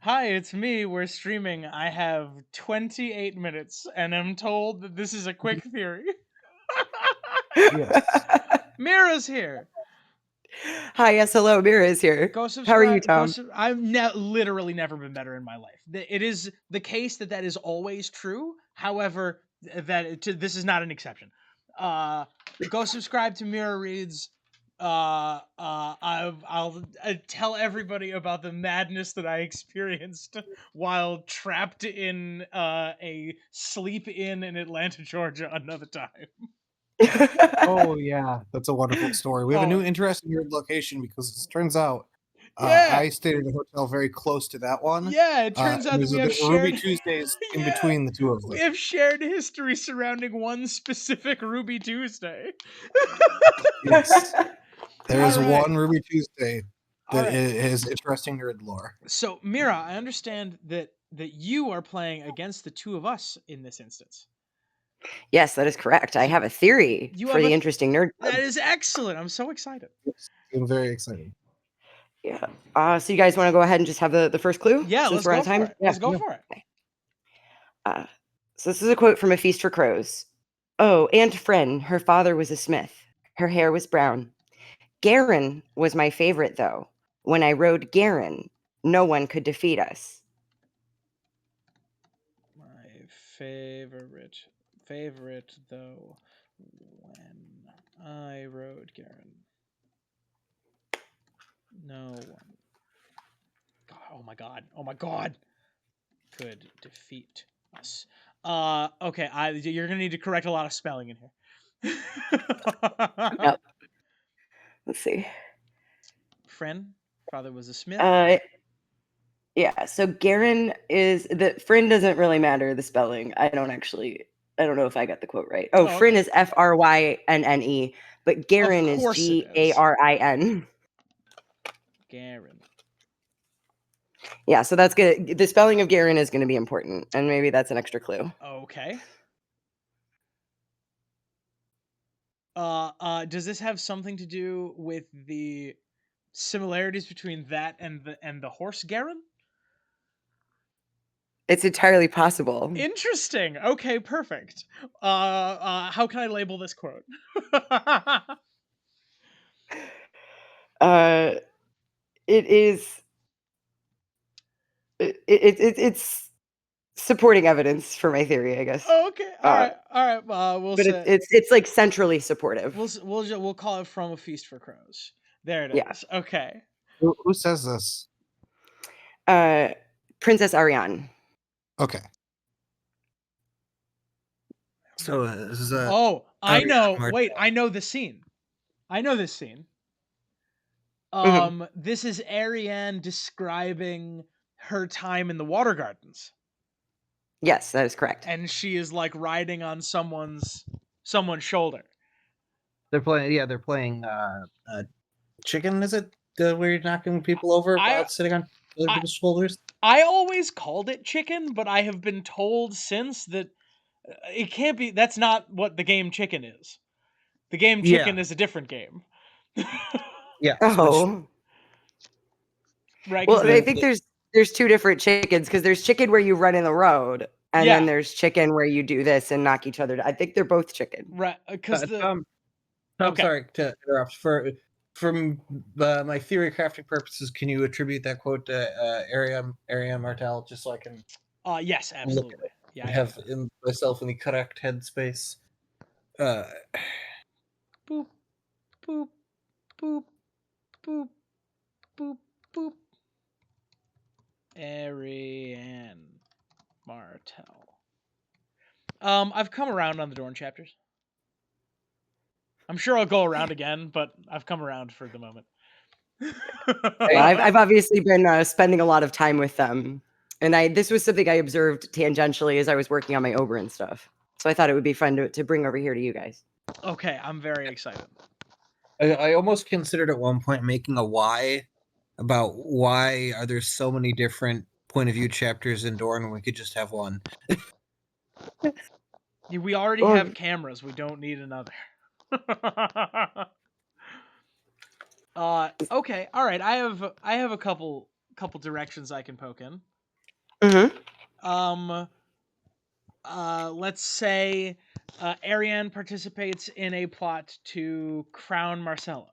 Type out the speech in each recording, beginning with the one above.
Hi, it's me. We're streaming. I have 28 minutes, and I'm told that this is a quick theory. Yes. Mira's here. Hi, yes, hello, Mira is here. Go subscribe. How are you, Tom? I've literally never been better in my life. It is the case that is always true. However, this is not an exception. Go subscribe to Mira Reads. I'll tell everybody about the madness that I experienced while trapped in a sleep inn in Atlanta, Georgia another time. Oh yeah, that's a wonderful story. We have a new interesting weird location because it turns out I stayed at a hotel very close to that one. Yeah, it turns out that we have shared Ruby Tuesdays in between the two of them. We have shared history surrounding one specific Ruby Tuesday. Yes. There is one Ruby Tuesday that is interesting nerd lore. So, Mira, I understand that you are playing against the two of us in this instance. Yes, that is correct. I have a theory for the interesting nerd club. That is excellent. I'm so excited. Yes, I'm very excited. Yeah. So you guys want to go ahead and just have the first clue? Yeah, let's go for it. Yeah. Let's go for it. Okay. So this is a quote from A Feast for Crows. Oh, Aunt Frin, her father was a smith. Her hair was brown. Garin was my favorite, though. When I rode Garin, no one could defeat us. My favorite, though, when I rode Garin. No one. God, oh my god. Could defeat us. Okay, you're gonna need to correct a lot of spelling in here. Yep. Let's see. Friend, father was a smith. Yeah, so Garin Frin doesn't really matter, the spelling. I don't know if I got the quote right. Oh, Frin is Frynne, but Garin is Garin. Garin. Yeah, so that's good. The spelling of Garin is going to be important, and maybe that's an extra clue. Okay. Does this have something to do with the similarities between that and the horse Garin? It's entirely possible. Interesting. Okay, perfect. How can I label this quote? It's supporting evidence for my theory, I guess. Oh, okay. All right. We'll say it's like centrally supportive. We'll call it From A Feast for Crows. There it is. Okay. Who says this? Princess Arianne. Okay. So this is a. Oh, I know. Wait, I know the scene. I know this scene. This is Arianne describing her time in the water gardens. Yes, that is correct. And she is like riding on someone's shoulder. They're playing chicken, is it? Where you're knocking people over sitting on other people's shoulders? I always called it chicken, but I have been told since that it can't be. That's not what the game Chicken is. The game Chicken is a different game. Yeah. Oh. Right. Well, I think there's two different chickens, because there's chicken where you run in the road, and then there's chicken where you do this and knock each other down. I think they're both chicken. Right. Because Tom, sorry to interrupt. From my theory crafting purposes, can you attribute that quote to Arianne Martel, just so I can? Yes, absolutely. I have myself in the correct headspace. Boop, boop, boop, boop, boop, boop. Arianne Martel. I've come around on the Dorn chapters. I'm sure I'll go around again, but I've come around for the moment. I've obviously been spending a lot of time with them, and this was something I observed tangentially as I was working on my Oberon stuff. So I thought it would be fun to bring over here to you guys. Okay, I'm very excited. I almost considered at one point making a why about why are there so many different point of view chapters in Dorn when we could just have one. We already have cameras. We don't need another. Okay, all right. I have a couple couple directions I can poke in. Mm-hmm. Let's say Arianne participates in a plot to crown Marcella.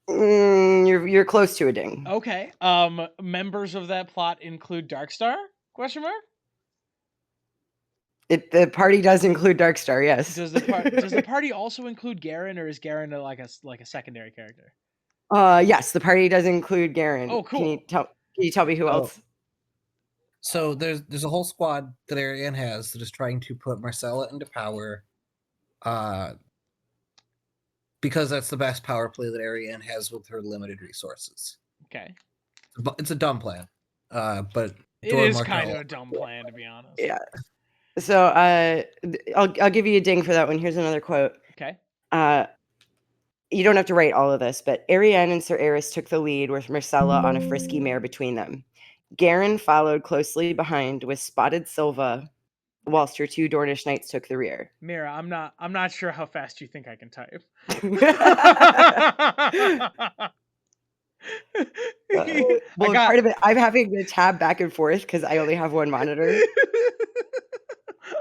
You're close to a ding. Okay. Members of that plot include Darkstar? Question mark. The party does include Darkstar, yes. Does the party also include Garin, or is Garin like a secondary character? Yes, the party does include Garin. Oh, cool. Can you tell me who else? So there's a whole squad that Arianne has that is trying to put Marcella into power, because that's the best power play that Arianne has with her limited resources. Okay. It's a dumb plan, but it is kind of a dumb plan, to be honest. Yeah. So I'll give you a ding for that one. Here's another quote. Okay. You don't have to write all of this, but Arianne and Sir Eris took the lead with Marcella on a frisky mare between them. Garin followed closely behind with spotted Silva, whilst her 2 Dornish knights took the rear. Mira, I'm not sure how fast you think I can type. Part of it, I'm having to tab back and forth because I only have one monitor.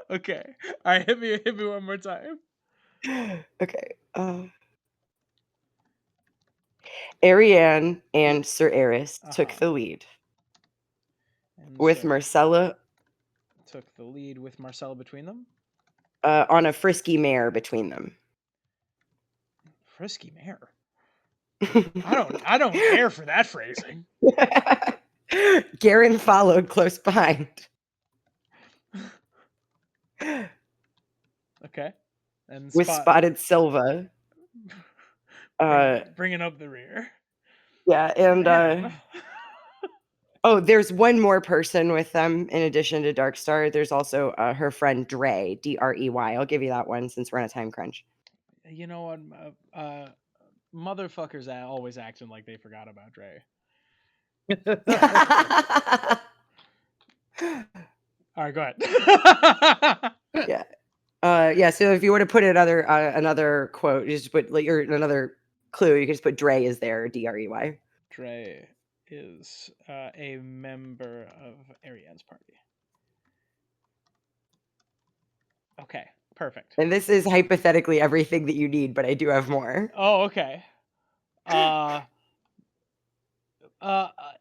Okay. All right, hit me one more time. Okay. Arianne and Sir Eris took the lead. With Marcella. Took the lead with Marcella between them? On a frisky mare between them. Frisky mare? I don't care for that phrasing. Garin followed close behind. Okay. And with spotted Silva. Bringing up the rear. Yeah, and there's one more person with them in addition to Darkstar. There's also her friend Drey, Drey. I'll give you that one since we're on a time crunch. You know what? Motherfuckers are always acting like they forgot about Drey. All right, go ahead. Yeah. So if you want to put another quote, you just put another clue. You can just put Drey is there, Drey. Drey is a member of Arianne's party. Okay, perfect. And this is hypothetically everything that you need, but I do have more. Oh, okay.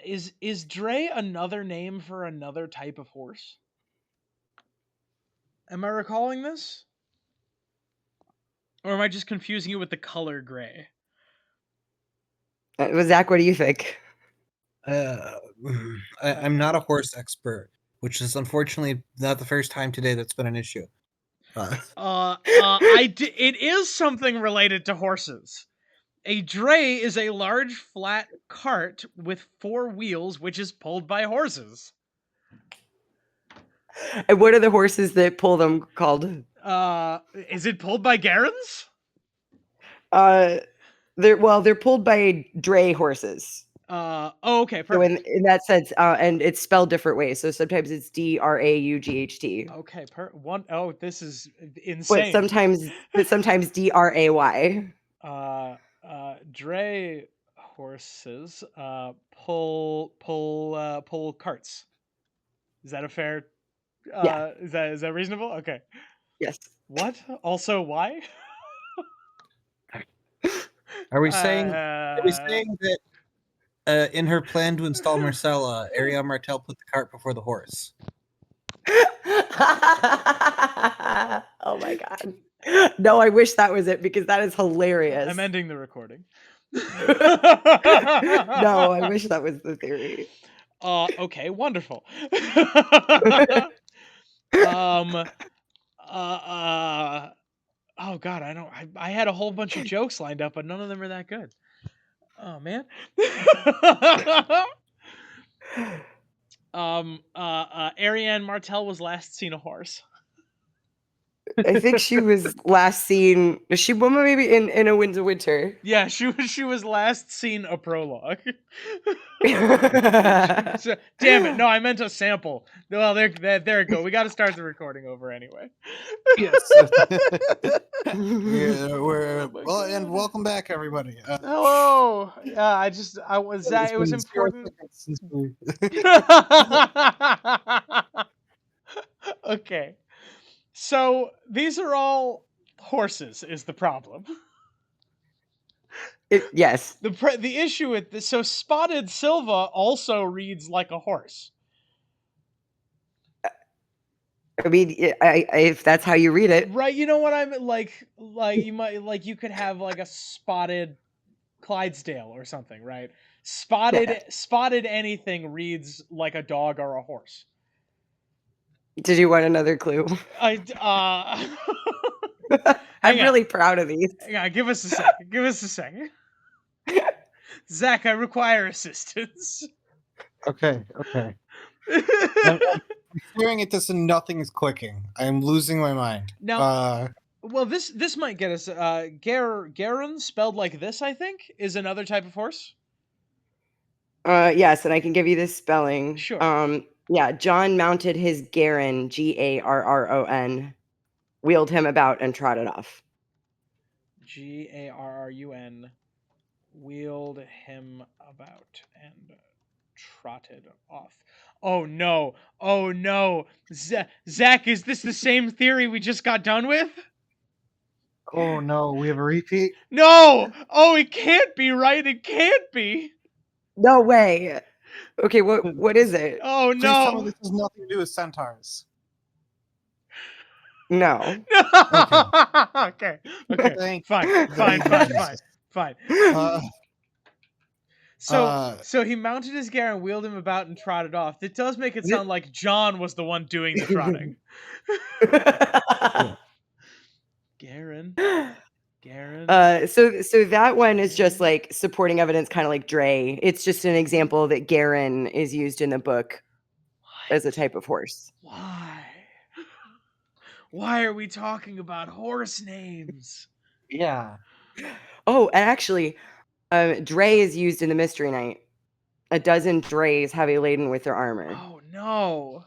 Is Drey another name for another type of horse? Am I recalling this? Or am I just confusing it with the color gray? Zach, what do you think? I'm not a horse expert, which is unfortunately not the first time today that's been an issue. It is something related to horses. A dray is a large flat cart with 4 wheels, which is pulled by horses. And what are the horses that pull them called? Is it pulled by Garins? They're pulled by dray horses. Okay, perfect. So in that sense, and it's spelled different ways. So sometimes it's DRAUGHT. Okay, this is insane. But sometimes DRAY. Dray horses pull carts. Is that a fair? Yeah. Is that reasonable? Okay. Yes. What? Also, why? Are we saying that in her plan to install Marcella, Arianne Martell put the cart before the horse? Oh my god. No, I wish that was it because that is hilarious. I'm ending the recording. No, I wish that was the theory. Okay, wonderful. Oh god, I had a whole bunch of jokes lined up, but none of them are that good. Oh man. Arianne Martell was last seen a horse. I think she was last seen. She maybe in a Winds of Winter. Yeah, she was last seen a prologue. Yes. Damn it! No, I meant a sample. Well, there it go. We got to start the recording over anyway. Yes. Oh my Well, and God. welcome back, everybody. Hello. Yeah, I was It's that it was been 0 important. seconds since we- Okay. So these are all horses is the problem. Yes. The issue with this, so Spotted Silva also reads like a horse. I mean, if that's how you read it. Right, you know what I'm like you might like you could have like a spotted Clydesdale or something, right? Spotted anything reads like a dog or a horse. Did you want another clue? I'm I'm really proud of these. Hang on, give us a second. Give us a second. Zach, I require assistance. Okay. I'm staring at this and nothing is clicking. I'm losing my mind. Now, well, this might get us. Garin, spelled like this, I think, is another type of horse. Yes, and I can give you this spelling. Sure. Yeah, John mounted his Garin, Garron, wheeled him about and trotted off. Garrun, wheeled him about and trotted off. Oh no! Oh no! Zach, is this the same theory we just got done with? Oh no, we have a repeat? No! Oh, it can't be, right? It can't be! No way. Okay, what is it? Oh Please tell me no! this has nothing to do with centaurs. No. Okay. Thank Fine. So he mounted his Garin and wheeled him about and trotted off. It does make it sound like John was the one doing the trotting. Garin. So that one is just like supporting evidence, kind of like Dre. It's just an example that Garin is used in the book as a type of horse. Why? Why are we talking about horse names? Yeah. Oh, and actually, Dre is used in the Mystery Night. A dozen Dreys heavy laden with their armor. Oh no.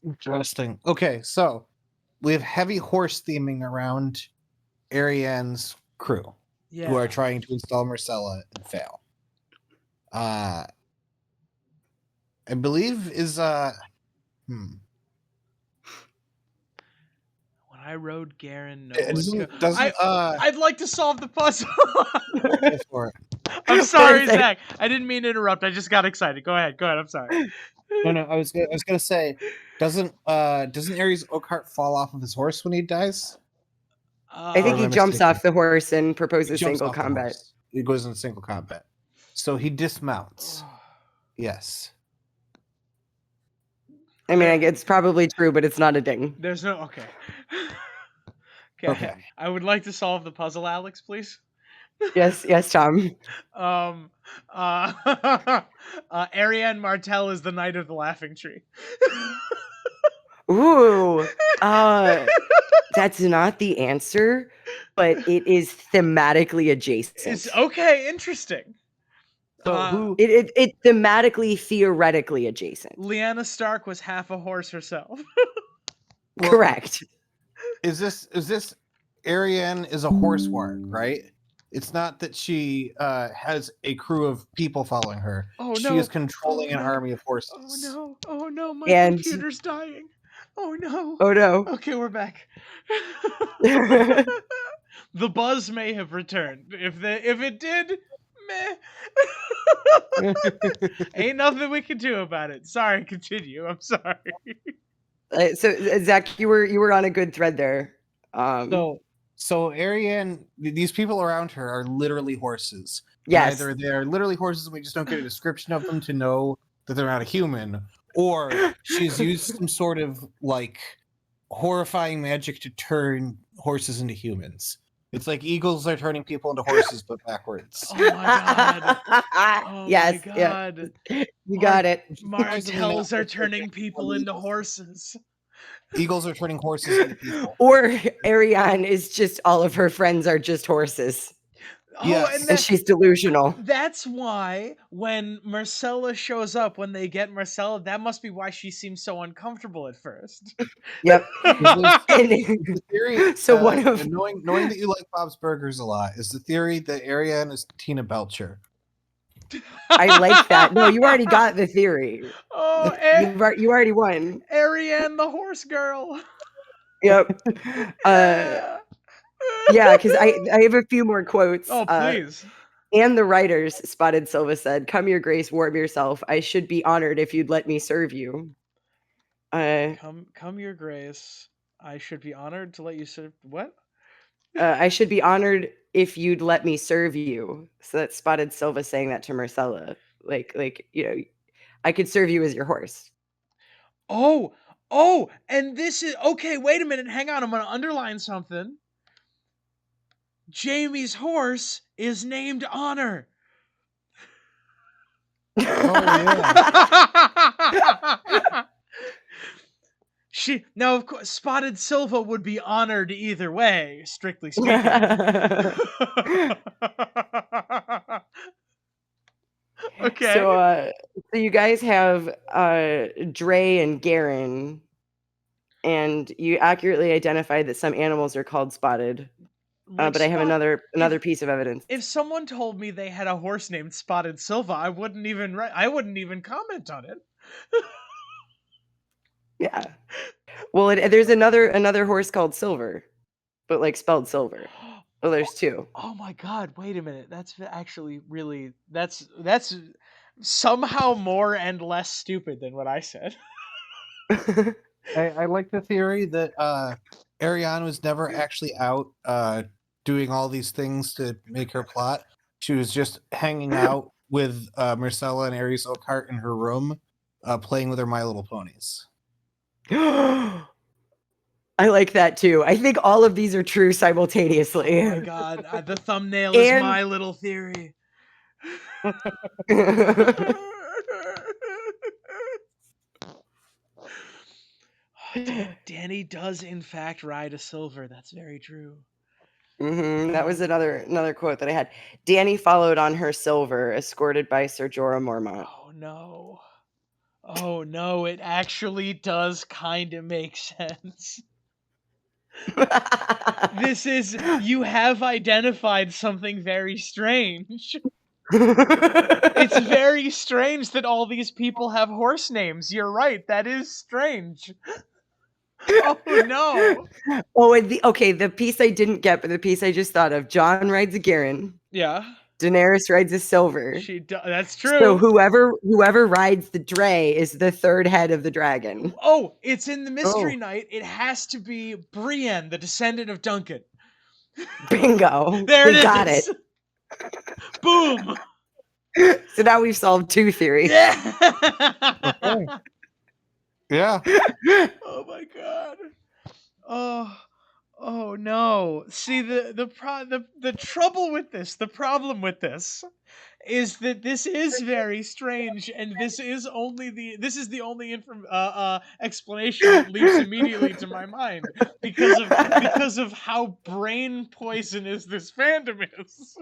Interesting. Okay, so we have heavy horse theming around Arianne's crew, who are trying to install Marcella and fail. I believe is When I rode Garin, I'd like to solve the puzzle. Go for it. I'm sorry, Zach. I didn't mean to interrupt. I just got excited. Go ahead. I'm sorry. No. I was gonna say, doesn't Ares Oakhart fall off of his horse when he dies? I think he jumps off the horse and proposes single off the combat. horse. He goes into single combat. So he dismounts. Yes. I mean, it's probably true, but it's not a ding. There's no okay. I would like to solve the puzzle, Alex, please. Yes, Tom. Arianne Martell is the Knight of the Laughing Tree. Ooh, that's not the answer, but it is thematically adjacent. It's okay, interesting. So it thematically, theoretically adjacent. Lyanna Stark was half a horse herself. Correct. Is this Arianne is a horse warg, right? It's not that she has a crew of people following her. Oh, no. She is controlling an army of horses. Oh no, my computer's dying. Oh no. Okay, we're back. The buzz may have returned. If it did, meh. Ain't nothing we can do about it. Sorry, continue. I'm sorry. So Zach, you were on a good thread there. So Arianne, these people around her are literally horses. Yes. Either they're literally horses and we just don't get a description of them to know that they're not a human, or she's used some sort of like horrifying magic to turn horses into humans. It's like eagles are turning people into horses, but backwards. Oh my god. Oh yes, my god. Yeah. You got it. Martells are turning people into horses. Eagles are turning horses into people. Or Arianne is just all of her friends are just horses. Oh, Yes. And she's delusional. that's why when Marcella shows up, when they get Marcella, that must be why she seems so uncomfortable at first. Yep. There's And the theory, so one of knowing that you like Bob's Burgers a lot, is the theory that Arianne is Tina Belcher. I like that. No, you already got the theory. Oh, You already won. Arianne the horse girl. Yep. Yeah. Yeah, because I have a few more quotes. Oh, please. And the writers, Spotted Silva said, "Come, your grace, warm yourself. I should be honored if you'd let me serve you." Come, your grace. I should be honored to let you serve. What? I should be honored if you'd let me serve you. So that's Spotted Silva saying that to Marcella. Like, I could serve you as your horse. Oh, and this is okay. Wait a minute. Hang on. I'm going to underline something. Jamie's horse is named Honor. Oh yeah. Now, of course, Spotted Silva would be honored either way, strictly speaking. Okay. So you guys have Dre and Garin, and you accurately identified that some animals are called spotted. But I have another piece of evidence. If someone told me they had a horse named Spotted Silva, I wouldn't even comment on it. Yeah. Well, there's another horse called Silver, but like spelled silver. Well, there's two. Oh my God! Wait a minute. That's actually really that's somehow more and less stupid than what I said. I like the theory that Arianne was never actually out doing all these things to make her plot. She was just hanging out with Marcella and Aries Oakheart in her room, playing with her My Little Ponies. I like that too. I think all of these are true simultaneously. Oh my God! The thumbnail is my little theory. Danny does in fact ride a silver. That's very true. That was another quote that I had. Danny followed on her silver, escorted by Sir Jorah Mormont. Oh no, it actually does kind of make sense. You have identified something very strange. It's very strange that all these people have horse names. You're right, that is strange. Oh no. Oh, and the piece I didn't get, but the piece I just thought of. Jon rides a Garin. Yeah. Daenerys rides a silver. That's true. So whoever rides the Dre is the third head of the dragon. Oh, it's in the Mystery Knight. It has to be Brienne, the descendant of Duncan. Bingo. There it got is. it. Boom. So now we've solved two theories. Yeah. Okay. Yeah. Oh my God. Oh no. See the trouble with this, the problem with this is that this is very strange, and this is the only explanation that leaps immediately to my mind because of how brain poisonous this fandom is.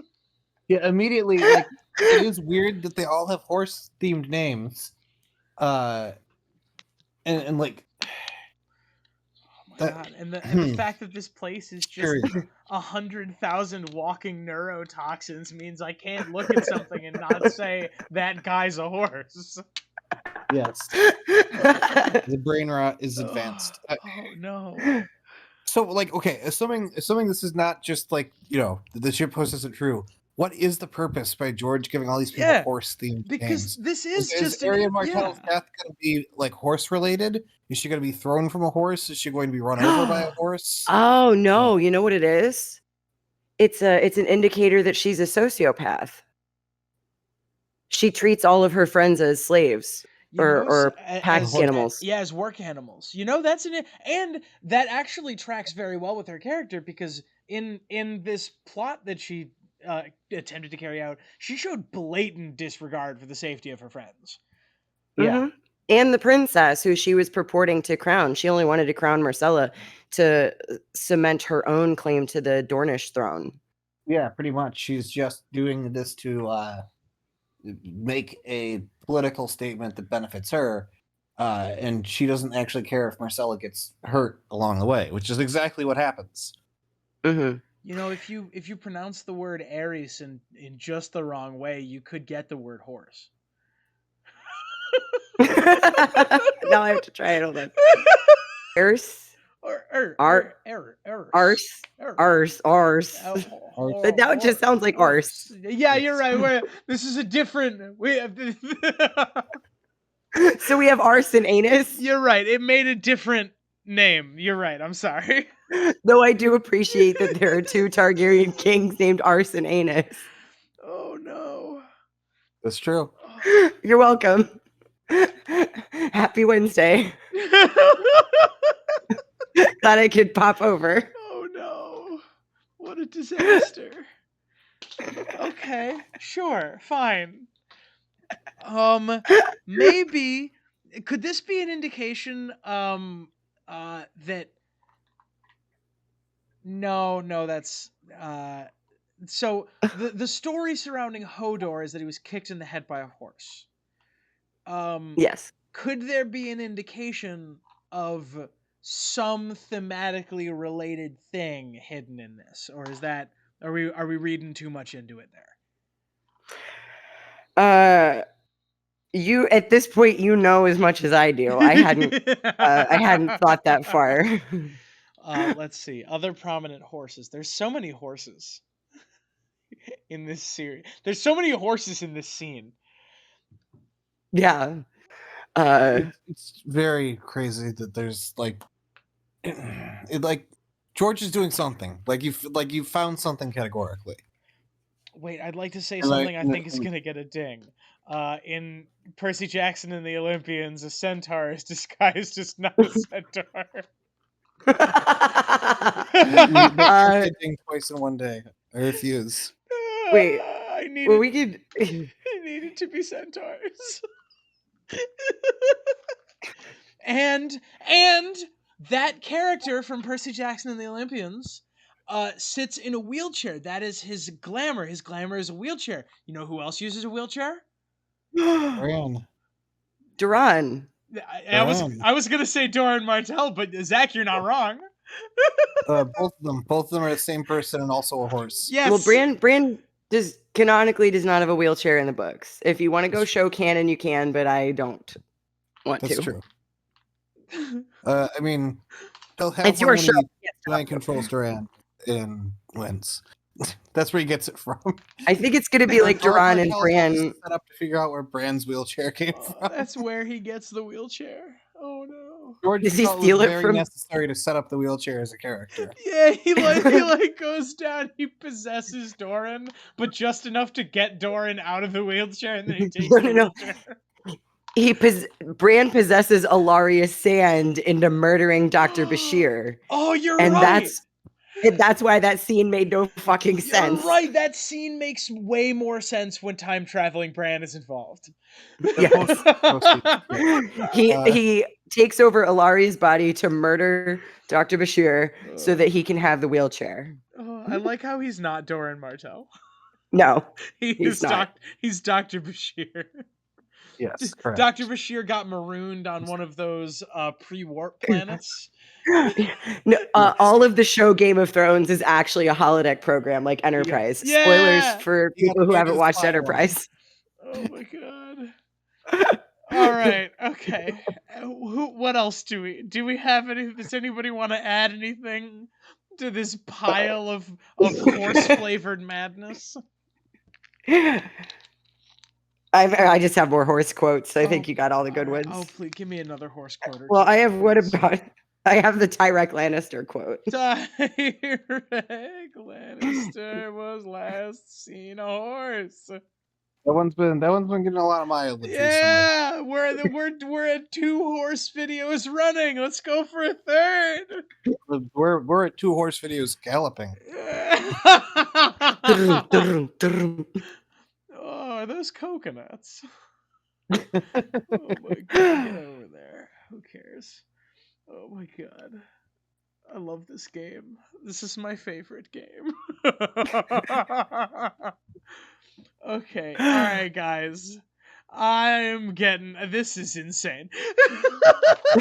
Yeah, immediately, like, it is weird that they all have horse themed names. And like, God. And the fact that this place is just 100,000 walking neurotoxins means I can't look at something and not say that guy's a horse. Yes. The brain rot is advanced. Oh no. So, like, okay, assuming this is not just like, the ship post isn't true. What is the purpose by George giving all these people horse themed because names? This is just Arianne Martell's death going to be like horse related? Is she going to be thrown from a horse? Is she going to be run over by a horse? Oh no! You know what it is? It's an indicator that she's a sociopath. She treats all of her friends as slaves or pack animals. As work animals. And that actually tracks very well with her character, because in this plot that she attempted to carry out, she showed blatant disregard for the safety of her friends. Yeah. And the princess who she was purporting to crown. She only wanted to crown Marcella to cement her own claim to the Dornish throne. Yeah, pretty much. She's just doing this to make a political statement that benefits her, and she doesn't actually care if Marcella gets hurt along the way, which is exactly what happens. Mm-hmm. You know, if you pronounce the word Ares in just the wrong way, you could get the word horse. Now I have to try it. Hold on. Arse. Arse. But now it just sounds like arse. Yeah, you're right. This is a different. So we have arse and anus. You're right. It made a different name. You're right. I'm sorry. Though I do appreciate that there are 2 Targaryen kings named Arse and Anus. Oh no. That's true. You're welcome. Happy Wednesday. Thought I could pop over. Oh no. What a disaster. Okay, sure, fine. Maybe could this be an indication that no, that's so the story surrounding Hodor is that he was kicked in the head by a horse. Yes. Could there be an indication of some thematically related thing hidden in this, or is that are we reading too much into it there? You at this point you know as much as I do. I hadn't thought that far. Let's see. Other prominent horses. There's so many horses in this series. There's so many horses in this scene. Yeah. It's very crazy that there's like George is doing something. Like you found something categorically. Wait, I'd like to say something I think is gonna get a ding. In Percy Jackson and the Olympians, a centaur is disguised as not a centaur. Ding twice in one day. I refuse. Wait. I needed, Well, we could. I needed to be centaurs. and that character from Percy Jackson and the Olympians sits in a wheelchair. That is his glamour. His glamour is a wheelchair. You know who else uses a wheelchair? Duran. I was gonna say Doran Martell, but Zach, you're not wrong. Both of them are the same person and also a horse. Yes. Well, Bran canonically does not have a wheelchair in the books. If you want to go show canon, you can, but I don't want That's to. True. I mean, they'll have it's your show. Duran controls Duran and wins. That's where he gets it from. I think it's going to be like Duran and Bran. Set up to figure out where Bran's wheelchair came from. That's where he gets the wheelchair. Oh no! George does he steal it from? Necessary to set up the wheelchair as a character. Yeah, he goes down. He possesses Doran, but just enough to get Doran out of the wheelchair, and then he takes the wheelchair. Bran possesses Alaria's sand into murdering Dr. Bashir. Oh, you're right. And that's why that scene made no fucking sense. You're right. That scene makes way more sense when time traveling Bran is involved. Yes. He takes over Alaria's body to murder Dr. Bashir so that he can have the wheelchair. I like how he's not Doran Martell. No, he's not. He's Dr. Bashir. Yes, correct. Dr. Bashir got marooned on one of those pre-warp planets. No, all of the show Game of Thrones is actually a holodeck program like Enterprise. Yeah. Spoilers for people who haven't watched Enterprise. Oh my god. All right. Okay. What else do we have any? Does anybody want to add anything to this pile of horse flavored madness? I just have more horse quotes. I think you got all the good ones. Oh, please give me another horse quote. Well, I have I have the Tyrek Lannister quote. Tyrek Lannister was last seen a horse. That one's been getting a lot of mileage. Yeah, we're at 2 horse videos running. Let's go for a third. We're at 2 horse videos galloping. Oh, are those coconuts? Oh my god, get over there. Who cares? Oh my god. I love this game. This is my favorite game. Okay, alright, guys. I'm getting. This is insane.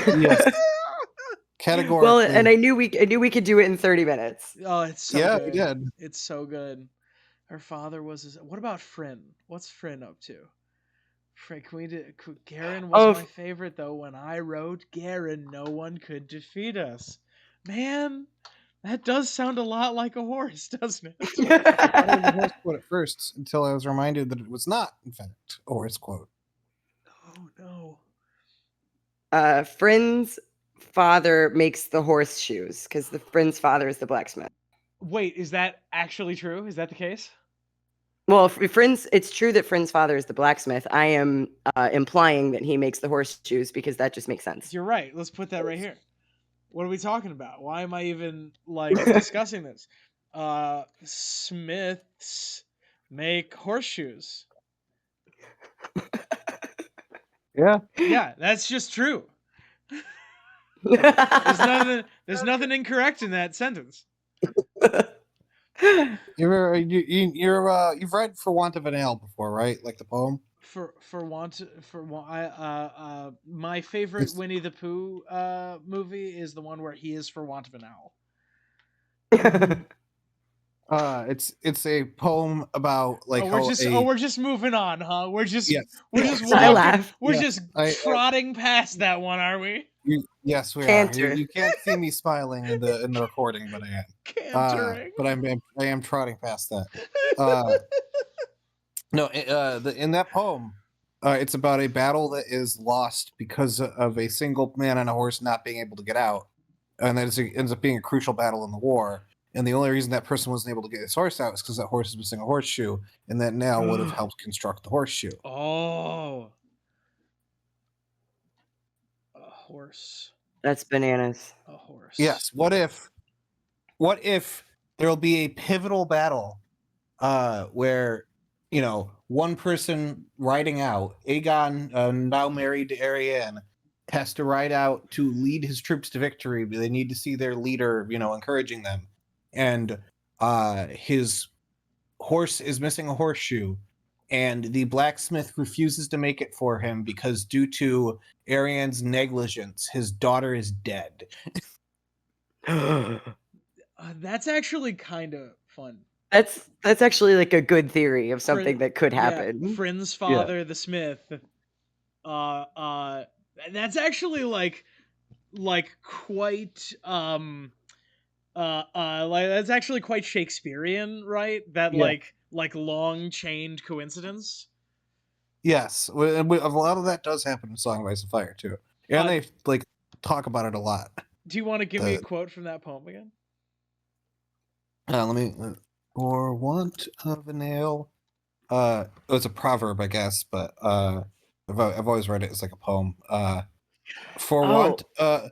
Yes, Well, categorically. and I knew we could do it in 30 minutes. Oh, it's so Yeah, good. we did. It's so good. Her father was his. What about Fryn? What's Fryn up to? Garin was Oh, my favorite though. When I wrote Garin, no one could defeat us. Man, that does sound a lot like a horse, doesn't it? I thought it was a horse quote at first until I was reminded that it was not, in fact, a horse quote. Oh no. Friend's father makes the horseshoes because the friend's father is the blacksmith. Wait, is that actually true? Is that the case? Well, it's true that Friend's father is the blacksmith. I am implying that he makes the horseshoes because that just makes sense. You're right. Let's put that right here. What are we talking about? Why am I even like discussing this? Smiths make horseshoes. Yeah. Yeah, that's just true. There's nothing incorrect in that sentence. You've read For Want of an Ale before, right? Like the poem. My favorite Winnie the Pooh movie is the one where he is for want of an owl. It's a poem about like we're just moving on, huh? We're just I laugh. trotting past that one, are we? Yes, we Canter. are. You can't see me smiling in the recording, but I am. Cantering. But I am trotting past that. No, in that poem, it's about a battle that is lost because of a single man on a horse not being able to get out, and that ends up being a crucial battle in the war. And the only reason that person wasn't able to get his horse out is because that horse is missing a horseshoe, and that nail would have helped construct the horseshoe. Oh, a horse. That's bananas. A horse. Yes. What if there'll be a pivotal battle where one person riding out, Aegon, now married to Arianne, has to ride out to lead his troops to victory, but they need to see their leader, encouraging them. And his horse is missing a horseshoe, and the blacksmith refuses to make it for him because due to Arianne's negligence, his daughter is dead. That's actually kind of fun. That's actually like a good theory of something that could happen. Yeah, Friend's father, the smith. That's actually like quite that's actually quite Shakespearean, right? That like long chained coincidence. Yes, a lot of that does happen in Song of Ice and Fire too, and they talk about it a lot. Do you want to give me a quote from that poem again? Let me. For want of a nail. It's a proverb, I guess, but I've always read it as like a poem. For want of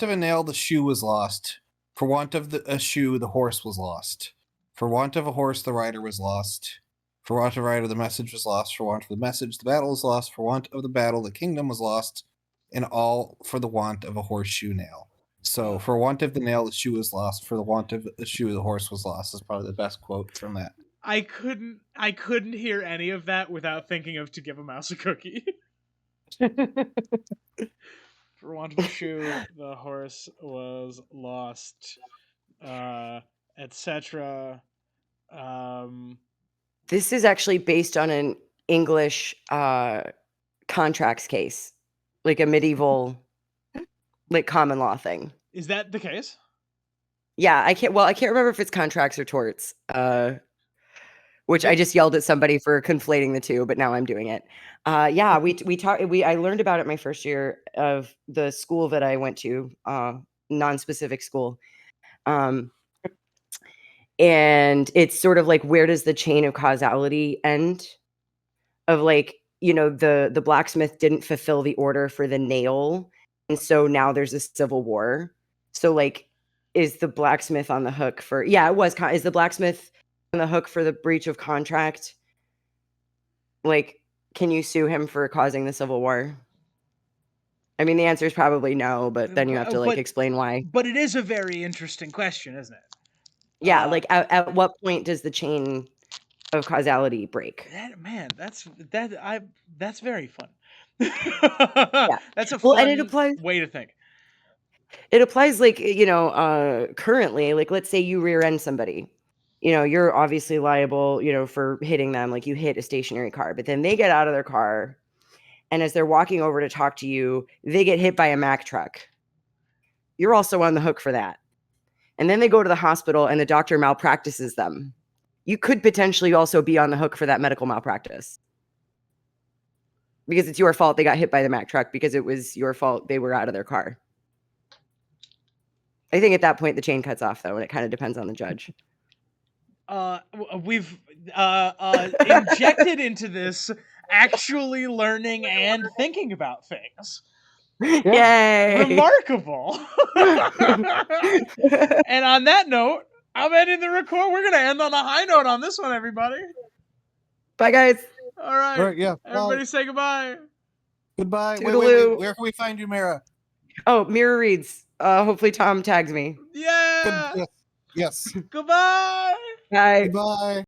a nail, the shoe was lost. For want of a shoe, the horse was lost. For want of a horse, the rider was lost. For want of a rider, the message was lost. For want of the message, the battle was lost. For want of the battle, the kingdom was lost. And all for the want of a horseshoe nail. So, for want of the nail, the shoe was lost. For the want of the shoe, the horse was lost. Is probably the best quote from that. I couldn't hear any of that without thinking of To Give a Mouse a Cookie. For want of a shoe, the horse was lost, etc. This is actually based on an English contracts case, like a medieval, like common law thing. Is that the case? Yeah, I can't remember if it's contracts or torts. Which I just yelled at somebody for conflating the two, but now I'm doing it. Yeah, I learned about it my first year of the school that I went to, non-specific school. And it's sort of like, where does the chain of causality end? Of like, the blacksmith didn't fulfill the order for the nail, and so now there's a civil war. So like, is the blacksmith on the hook for? Yeah, it was. Is the blacksmith on the hook for the breach of contract? Like, can you sue him for causing the Civil War? I mean, the answer is probably no, but then you have to like explain why. But it is a very interesting question, isn't it? Yeah, like at what point does the chain of causality break? That's very fun. Yeah. That's a Well, fun and it applies. way to think. It applies like, currently, like let's say you rear end somebody. You're obviously liable, for hitting them, like you hit a stationary car, but then they get out of their car, and as they're walking over to talk to you, they get hit by a Mack truck. You're also on the hook for that. And then they go to the hospital and the doctor malpractices them. You could potentially also be on the hook for that medical malpractice. Because it's your fault they got hit by the Mack truck, because it was your fault they were out of their car. I think at that point the chain cuts off, though, and it kind of depends on the judge. We've injected into this actually learning and thinking about things. Yay! Remarkable. And on that note, I'm ending the record. We're gonna end on a high note on this one, everybody. Bye, guys. All right. All right, yeah. Everybody say goodbye. Goodbye. Toodaloo. Wait. Where can we find you, Mara? Oh, Mirror Reads. Hopefully Tom tags me. Yeah. Yes. Goodbye. Bye. Goodbye.